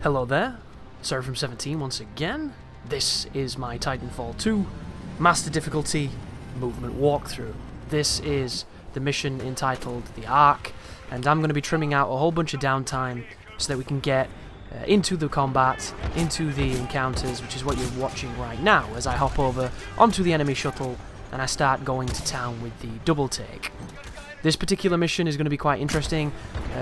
Hello there, Sarah from 17 once again. This is my Titanfall 2 Master Difficulty Movement Walkthrough. This is the mission entitled The Ark, and I'm going to be trimming out a whole bunch of downtime so that we can get into the combat, into the encounters, which is what you're watching right now as I hop over onto the enemy shuttle and I start going to town with the double take. This particular mission is going to be quite interesting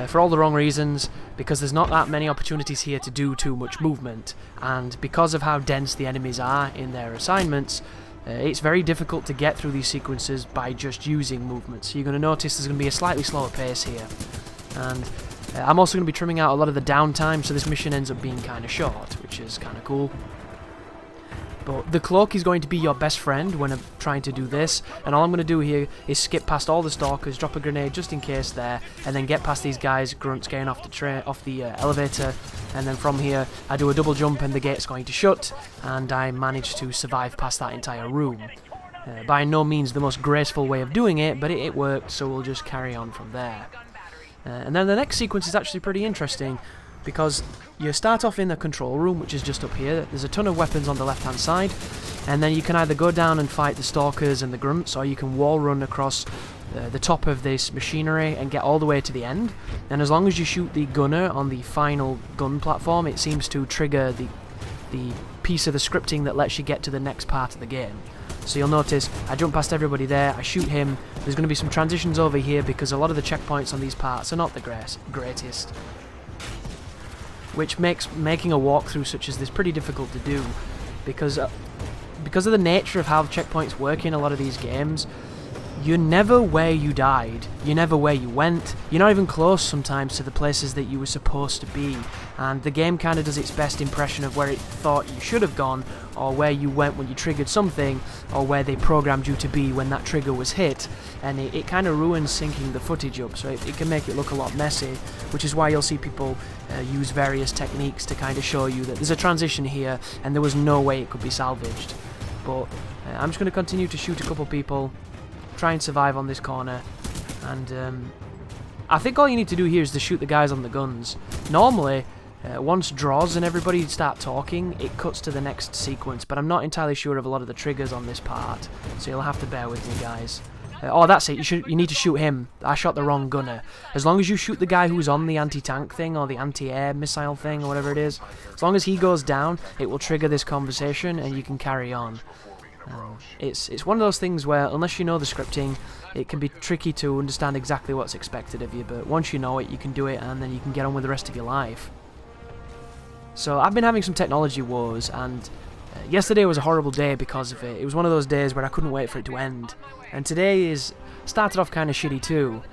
for all the wrong reasons, because there's not that many opportunities here to do too much movement, and because of how dense the enemies are in their assignments, it's very difficult to get through these sequences by just using movement. So you're going to notice there's going to be a slightly slower pace here, and I'm also going to be trimming out a lot of the downtime, so this mission ends up being kind of short, which is kind of cool. But the cloak is going to be your best friend when I'm trying to do this, and all I'm going to do here is skip past all the stalkers, drop a grenade just in case there, and then get past these guys, grunts getting off the elevator, and then from here I do a double jump and the gate's going to shut, and I manage to survive past that entire room. By no means the most graceful way of doing it, but it worked, so we'll just carry on from there. And then the next sequence is actually pretty interesting, because you start off in the control room, which is just up here. There's a ton of weapons on the left hand side, and then you can either go down and fight the stalkers and the grunts, or you can wall run across the top of this machinery and get all the way to the end. And as long as you shoot the gunner on the final gun platform, it seems to trigger the piece of the scripting that lets you get to the next part of the game. So you'll notice I jump past everybody there, I shoot him. There's going to be some transitions over here because a lot of the checkpoints on these parts are not the greatest, which makes making a walkthrough such as this pretty difficult to do, because of the nature of how checkpoints work in a lot of these games. You're never where you died, you're never where you went, you're not even close sometimes to the places that you were supposed to be, and the game kind of does its best impression of where it thought you should have gone, or where you went when you triggered something, or where they programmed you to be when that trigger was hit, and it kind of ruins syncing the footage up, so it can make it look a lot messy, which is why you'll see people use various techniques to kind of show you that there's a transition here, and there was no way it could be salvaged. But I'm just going to continue to shoot a couple people, try and survive on this corner, and I think all you need to do here is to shoot the guys on the guns. Normally, once draws and everybody start talking, it cuts to the next sequence, but I'm not entirely sure of a lot of the triggers on this part, so you'll have to bear with me, guys. Oh, that's it, you need to shoot him. I shot the wrong gunner. As long as you shoot the guy who's on the anti-tank thing, or the anti-air missile thing, or whatever it is, as long as he goes down, it will trigger this conversation, and you can carry on. It's one of those things where, unless you know the scripting, it can be tricky to understand exactly what's expected of you, but once you know it, you can do it, and then you can get on with the rest of your life. So I've been having some technology woes, and yesterday was a horrible day because of it. It was one of those days where I couldn't wait for it to end, and today started off kind of shitty too.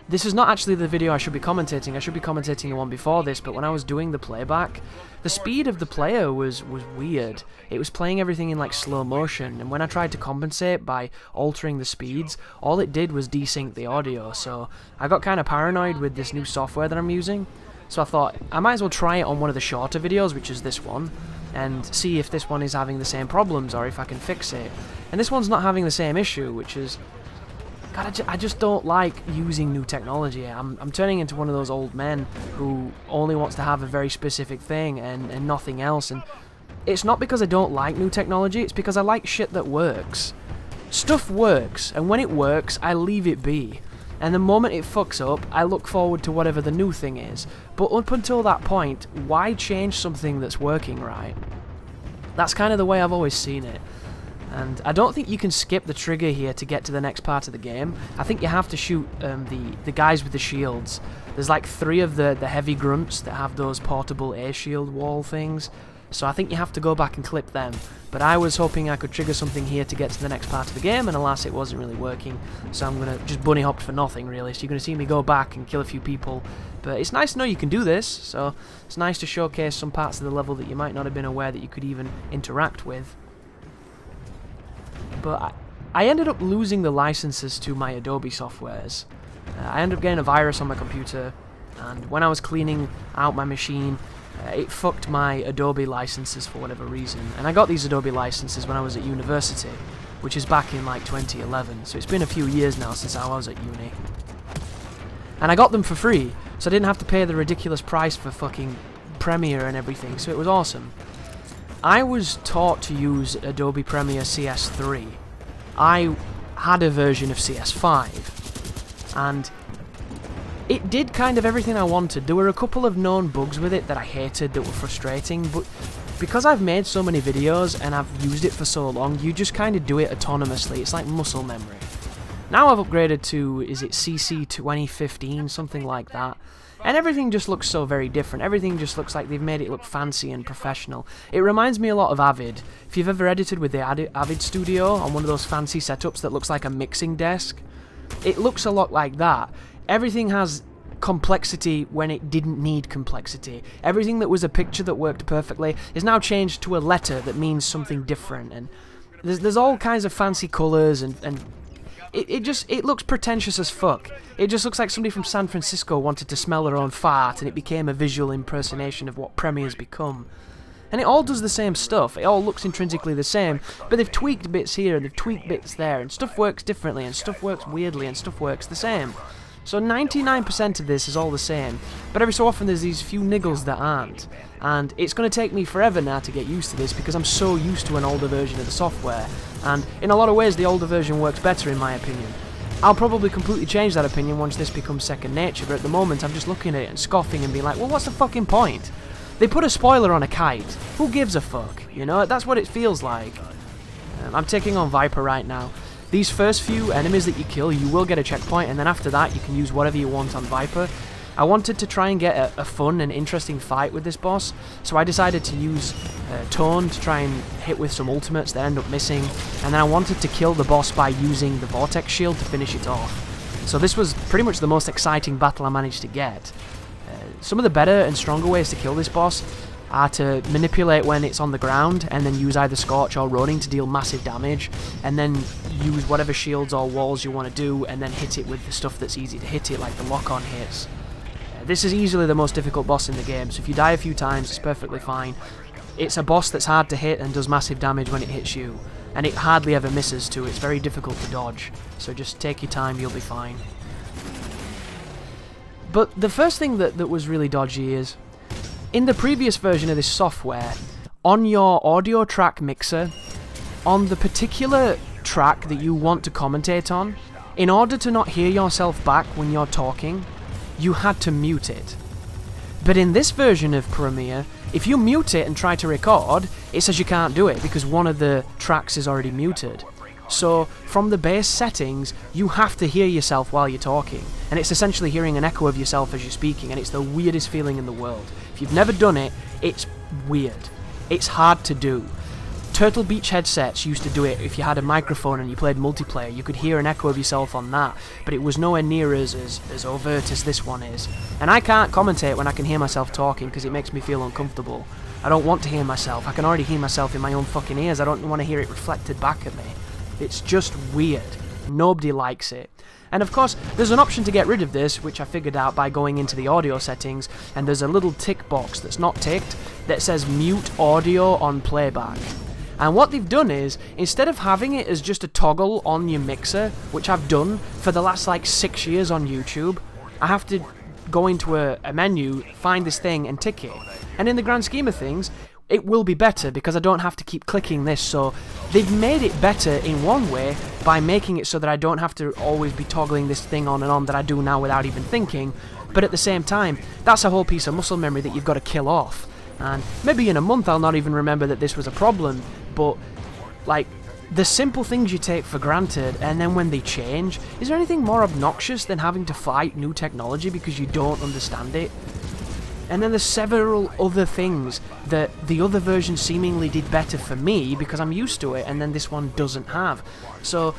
This is not actually the video I should be commentating. I should be commentating the one before this, but when I was doing the playback, the speed of the player was weird. It was playing everything in like slow motion, and when I tried to compensate by altering the speeds, all it did was desync the audio, so I got kind of paranoid with this new software that I'm using. So I thought, I might as well try it on one of the shorter videos, which is this one, and see if this one is having the same problems, or if I can fix it. And this one's not having the same issue, which is... God, I just don't like using new technology. I'm turning into one of those old men who only wants to have a very specific thing and nothing else. And it's not because I don't like new technology, it's because I like shit that works. Stuff works, and when it works, I leave it be. And the moment it fucks up, I look forward to whatever the new thing is. But up until that point, why change something that's working right? That's kind of the way I've always seen it. And I don't think you can skip the trigger here to get to the next part of the game. I think you have to shoot the guys with the shields. There's like 3 of the heavy grunts that have those portable air shield wall things. So I think you have to go back and clip them. But I was hoping I could trigger something here to get to the next part of the game, and alas, it wasn't really working. So I'm going to just bunny hop for nothing, really. So you're going to see me go back and kill a few people. But it's nice to know you can do this, so it's nice to showcase some parts of the level that you might not have been aware that you could even interact with. But I ended up losing the licenses to my Adobe softwares. I ended up getting a virus on my computer, and when I was cleaning out my machine, it fucked my Adobe licenses for whatever reason. And I got these Adobe licenses when I was at university, which is back in like 2011, so it's been a few years now since I was at uni. And I got them for free, so I didn't have to pay the ridiculous price for fucking Premiere and everything, so it was awesome. I was taught to use Adobe Premiere CS3. I had a version of CS5, and it did kind of everything I wanted. There were a couple of known bugs with it that I hated, that were frustrating, but because I've made so many videos and I've used it for so long, you just kind of do it autonomously. It's like muscle memory. Now I've upgraded to, is it CC 2015, something like that, and everything just looks so very different. Everything just looks like they've made it look fancy and professional. It reminds me a lot of Avid. If you've ever edited with the Avid Studio on one of those fancy setups that looks like a mixing desk, it looks a lot like that. Everything has complexity when it didn't need complexity. Everything that was a picture that worked perfectly is now changed to a letter that means something different, and there's all kinds of fancy colours, and it looks pretentious as fuck. It just looks like somebody from San Francisco wanted to smell their own fart, and it became a visual impersonation of what Premiere's become. And it all does the same stuff. It all looks intrinsically the same, but they've tweaked bits here and they've tweaked bits there, and stuff works differently and stuff works weirdly and stuff works the same. So 99% of this is all the same, but every so often there's these few niggles that aren't. And it's going to take me forever now to get used to this, because I'm so used to an older version of the software, and in a lot of ways the older version works better in my opinion. I'll probably completely change that opinion once this becomes second nature, but at the moment I'm just looking at it and scoffing and being like, well, what's the fucking point? They put a spoiler on a kite. Who gives a fuck? You know, that's what it feels like. I'm taking on Viper right now. These first few enemies that you kill, you will get a checkpoint, and then after that you can use whatever you want on Viper. I wanted to try and get a fun and interesting fight with this boss, so I decided to use Tone to try and hit with some ultimates that end up missing, and then I wanted to kill the boss by using the Vortex Shield to finish it off. So this was pretty much the most exciting battle I managed to get. Some of the better and stronger ways to kill this boss are to manipulate when it's on the ground, and then use either Scorch or Ronin to deal massive damage, and then use whatever shields or walls you want to do, and then hit it with the stuff that's easy to hit it, like the lock-on hits. This is easily the most difficult boss in the game, so if you die a few times, it's perfectly fine. It's a boss that's hard to hit and does massive damage when it hits you, and it hardly ever misses too. It's very difficult to dodge, so just take your time, you'll be fine. But the first thing that was really dodgy is, in the previous version of this software, on your audio track mixer, on the particular track that you want to commentate on, in order to not hear yourself back when you're talking, you had to mute it. But in this version of Premiere, if you mute it and try to record, it says you can't do it because one of the tracks is already muted. So, from the base settings, you have to hear yourself while you're talking, and it's essentially hearing an echo of yourself as you're speaking, and it's the weirdest feeling in the world. If you've never done it, it's weird. It's hard to do. Turtle Beach headsets used to do it. If you had a microphone and you played multiplayer, you could hear an echo of yourself on that, but it was nowhere near as overt as this one is. And I can't commentate when I can hear myself talking because it makes me feel uncomfortable. I don't want to hear myself. I can already hear myself in my own fucking ears. I don't want to hear it reflected back at me. It's just weird. Nobody likes it. And of course, there's an option to get rid of this, which I figured out by going into the audio settings, and there's a little tick box that's not ticked that says mute audio on playback. And what they've done is, instead of having it as just a toggle on your mixer, which I've done for the last like 6 years on YouTube, I have to go into a menu, find this thing and tick it. And in the grand scheme of things, it will be better because I don't have to keep clicking this, so they've made it better in one way by making it so that I don't have to always be toggling this thing on and on that I do now without even thinking, but at the same time, that's a whole piece of muscle memory that you've got to kill off. And maybe in a month I'll not even remember that this was a problem, but like, the simple things you take for granted, and then when they change, is there anything more obnoxious than having to fight new technology because you don't understand it? And then there's several other things that the other version seemingly did better for me because I'm used to it, and then this one doesn't have. So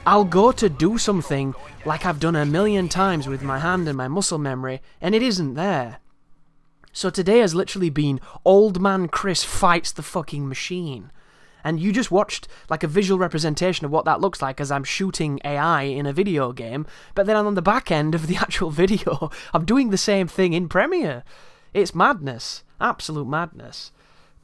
I'll go to do something like I've done a million times with my hand and my muscle memory, and it isn't there. So today has literally been Old Man Chris fights the fucking machine. And you just watched like a visual representation of what that looks like as I'm shooting AI in a video game, but then on the back end of the actual video, I'm doing the same thing in Premiere. It's madness. Absolute madness.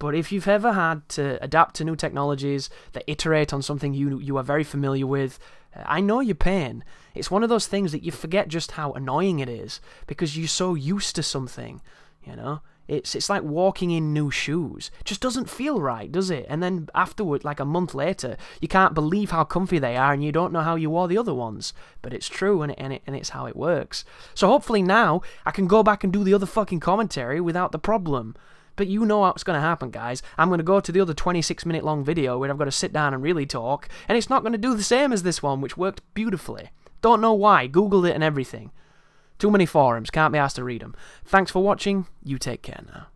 But if you've ever had to adapt to new technologies that iterate on something you are very familiar with, I know your pain. It's one of those things that you forget just how annoying it is because you're so used to something, you know? It's like walking in new shoes. It just doesn't feel right, does it? And then afterward, like a month later, you can't believe how comfy they are, and you don't know how you wore the other ones. But it's true, and it's how it works. So hopefully now I can go back and do the other fucking commentary without the problem. But you know what's going to happen, guys. I'm going to go to the other 26-minute long video where I've got to sit down and really talk, and it's not going to do the same as this one, which worked beautifully. Don't know why. Googled it and everything. Too many forums. Can't be asked to read them. Thanks for watching. You take care now.